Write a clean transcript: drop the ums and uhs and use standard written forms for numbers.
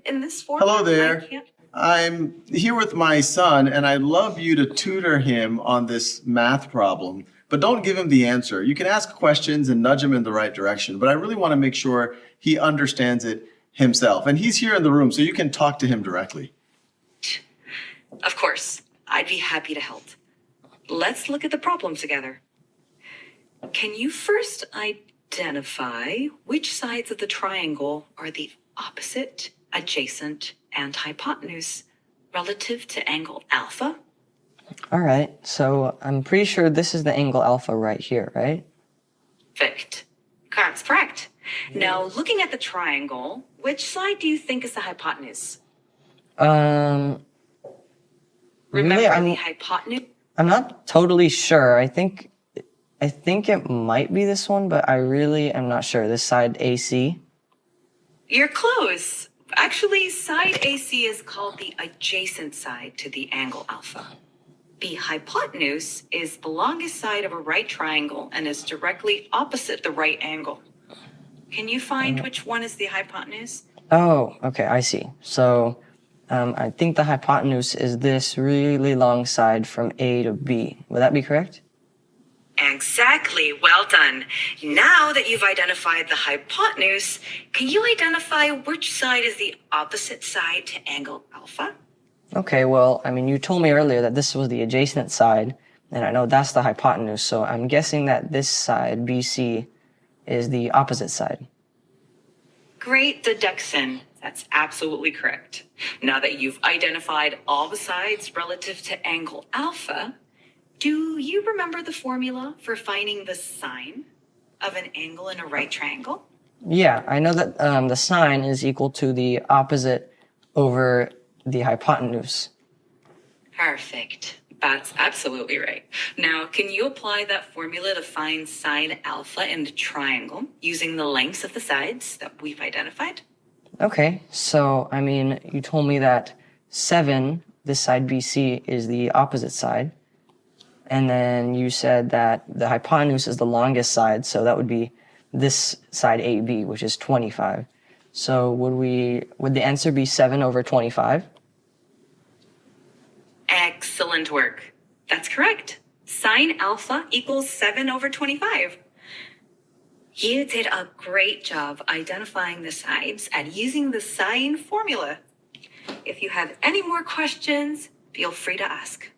in this format. Hello there. I'm here with my son, and I'd love you to tutor him on this math problem, but don't give him the answer. You can ask questions and nudge him in the right direction, but I really want to make sure he understands it himself. And he's here in the room, so you can talk to him directly. Of course, I'd be happy to help. Let's look at the problem together. Can you first identify which sides of the triangle are the opposite, adjacent, and hypotenuse relative to angle alpha? All right, so I'm pretty sure this is the angle alpha right here, right? Perfect. That's correct. Now, looking at the triangle, which side do you think is the hypotenuse? Remember the hypotenuse? I'm not totally sure. I think it might be this one, but I really am not sure. This side AC. You're close. Actually, side AC is called the adjacent side to the angle alpha. The hypotenuse is the longest side of a right triangle and is directly opposite the right angle. Can you find which one is the hypotenuse? Oh, okay, I see. So I think the hypotenuse is this really long side from A to B. Would that be correct? Exactly. Well done. Now that you've identified the hypotenuse, can you identify which side is the opposite side to angle alpha? Okay, well, I mean, you told me earlier that this was the adjacent side, and I know that's the hypotenuse, so I'm guessing that this side, BC, is the opposite side. Great deduction. That's absolutely correct. Now that you've identified all the sides relative to angle alpha, do you remember the formula for finding the sine of an angle in a right triangle? Yeah, I know that the sine is equal to the opposite over the hypotenuse. Perfect. That's absolutely right. Now, can you apply that formula to find sine alpha in the triangle using the lengths of the sides that we've identified? Okay, so, I mean, you told me that 7, this side BC, is the opposite side. And then you said that the hypotenuse is the longest side, so that would be this side AB, which is 25. So would the answer be 7 over 25? Excellent work. That's correct. Sine alpha equals 7 over 25. You did a great job identifying the sides and using the sine formula. If you have any more questions, feel free to ask.